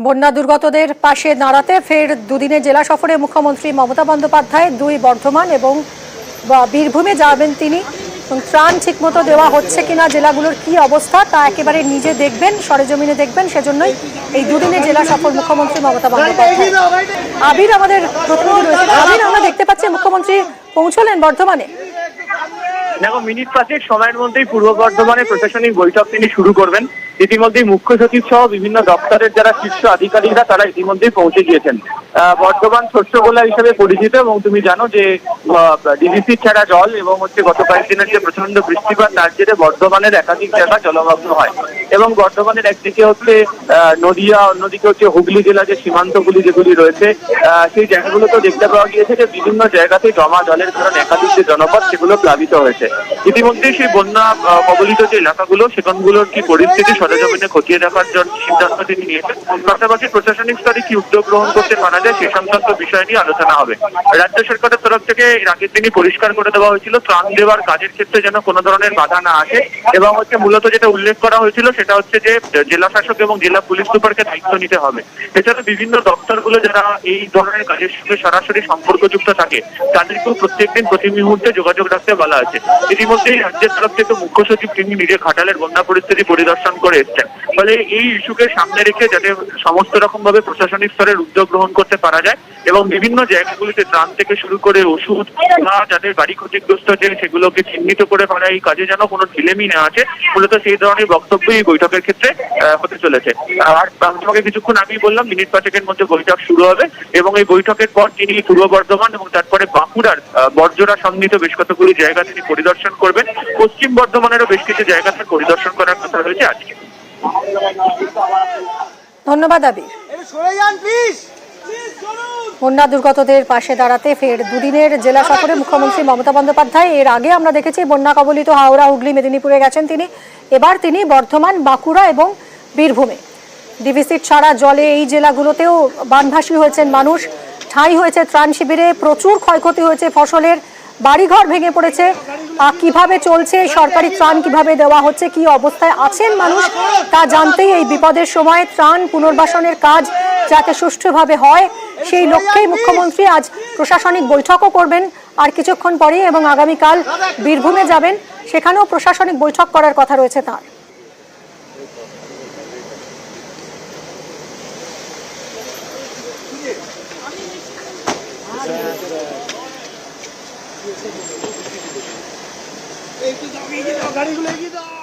বন্যা দুর্গতদের পাশে দাঁড়াতে ফের দুদিনের জেলা সফরে মুখ্যমন্ত্রী মমতা বন্দ্যোপাধ্যায় বর্ধমান এবং বীরভূমে যাবেন তিনি। ত্রাণ ঠিকমতো দেওয়া হচ্ছে কিনা, জেলাগুলোর কি অবস্থা তা একেবারে নিজে দেখবেন, সরেজমিনে দেখবেন। সেজন্যই এই দুদিনের জেলা সফর মুখ্যমন্ত্রী মমতা বন্দ্যোপাধ্যায়। আবির আমাদের প্রতিনিধি রয়েছে। আবির, আমরা দেখতে পাচ্ছি মুখ্যমন্ত্রী পৌঁছলেন বর্ধমানে। দেখো, মিনিট 5 সময়ের মধ্যেই পূর্ব বর্ধমানে প্রশাসনিক বৈঠক তিনি শুরু করবেন। ইতিমধ্যেই মুখ্য সচিব সহ বিভিন্ন দপ্তরের যারা শীর্ষ আধিকারিকরা তারা ইতিমধ্যেই পৌঁছে গিয়েছেন। বর্ধমান শস্যগোলা হিসেবে পরিচিত এবং তুমি জানো যে ডিভিসি ছাড়া জল এবং গত কয়েকদিনের যে প্রচন্ড বৃষ্টিপাত তার জেরে বর্ধমানের একাধিক জায়গা জলমগ্ন হয় এবং বর্ধমানের একদিকে নদিয়া, অন্যদিকে হুগলি জেলা যে সীমান্তগুলি যেগুলি রয়েছে সেই জায়গাগুলোতেও দেখতে পাওয়া গিয়েছে যে বিভিন্ন জায়গাতে জমা জলের কারণে একাধিক যে জনপদ সেগুলো প্লাবিত হয়েছে। ইতিমধ্যেই সেই বন্যা কবলিত যে এলাকাগুলো সেখানগুলোর কি পরিস্থিতি সরেজমিনে খতিয়ে দেখার জন্য সিদ্ধান্ত তিনি নিয়েছেন। পাশাপাশি প্রশাসনিক স্তরে কি উদ্যোগ গ্রহণ করতে পারা যায় সে সংক্রান্ত বিষয় নিয়ে আলোচনা হবে। রাজ্য সরকারের তরফ থেকে এর আগের দিনই পরিষ্কার করে দেওয়া হয়েছিল ত্রাণ দেওয়ার কাজের ক্ষেত্রে যেন কোনো ধরনের বাধা না আসে এবং মূলত যেটা উল্লেখ করা হয়েছিল সেটা হচ্ছে যে জেলা শাসক এবং জেলা পুলিশ সুপারকে দায়িত্ব নিতে হবে। এছাড়া বিভিন্ন দপ্তরগুলো যারা এই ধরনের কাজের সঙ্গে সরাসরি সম্পর্কযুক্ত থাকে তাদেরকেও প্রত্যেকদিন প্রতি মুহূর্তে যোগাযোগ রাখতে বলা আছে। ইতিমধ্যেই রাজ্যের তরফ থেকে মুখ্য সচিব তিনি নিজে ঘাটালের বন্যা পরিস্থিতি পরিদর্শন করে এসছেন। ফলে এই ইস্যুকে সামনে রেখে যাতে সমস্ত রকম ভাবে প্রশাসনিক স্তরের উদ্যোগ গ্রহণ করতে পারা যায় এবং বিভিন্ন জায়গাগুলিতে ত্রাণ থেকে শুরু করে ওষুধ বা যাদের বাড়ি ক্ষতিগ্রস্ত আছে সেগুলোকে চিহ্নিত করে ফেলা, এই কাজে যেন কোনো ঢিলেমি না আছে, মূলত সেই ধরনের বক্তব্যই এই বৈঠকের ক্ষেত্রে হতে চলেছে। আর তোমাকে কিছুক্ষণ আগেই বললাম মিনিট 5 মধ্যে বৈঠক শুরু হবে এবং এই বৈঠকের পর তিনি পূর্ব বর্ধমান এবং তারপরে বাঁকুড়ার বর্জরা সন্নিহিত বেশ কতগুলি জায়গা তিনি পরিদর্শন করবেন। পশ্চিম বর্ধমানেরও বেশ কিছু জায়গা তার পরিদর্শন করার কথা রয়েছে আজকে। ধন্যবাদ আবির। বন্যা দুর্গতদের পাশে দাঁড়াতে ফের দুদিনের জেলা সফরে মুখ্যমন্ত্রী মমতা বন্দ্যোপাধ্যায়। এর আগে আমরা দেখেছি বন্যা কবলিত হাওড়া, হুগলি, মেদিনীপুরে গেছেন তিনি। এবার তিনি বর্ধমান, বাঁকুড়া এবং বীরভূমে। ডিভিসি ছাড়া জলে এই জেলাগুলোতেও বানভাসী হয়েছেন মানুষ, ঠাঁই হয়েছে ত্রাণ শিবিরে, প্রচুর ক্ষয়ক্ষতি হয়েছে ফসলের, বাড়িঘর ভেঙে পড়েছে। কিভাবে চলছে সরকারি ত্রাণ, কিভাবে দেওয়া হচ্ছে, কি অবস্থায় আছেন মানুষ তা জানতেই এই বিপদের সময় ত্রাণ পুনর্বাসনের কাজ যাতে সুষ্ঠুভাবে হয় সেই লক্ষ্যেই মুখ্যমন্ত্রী আজ প্রশাসনিক বৈঠকও করবেন আর কিছুক্ষণ পরেই, এবং আগামীকাল বীরভূমে যাবেন, সেখানেও প্রশাসনিক বৈঠক করার কথা রয়েছে তাঁর। গাড়িগুলো এগিয়ে দাও।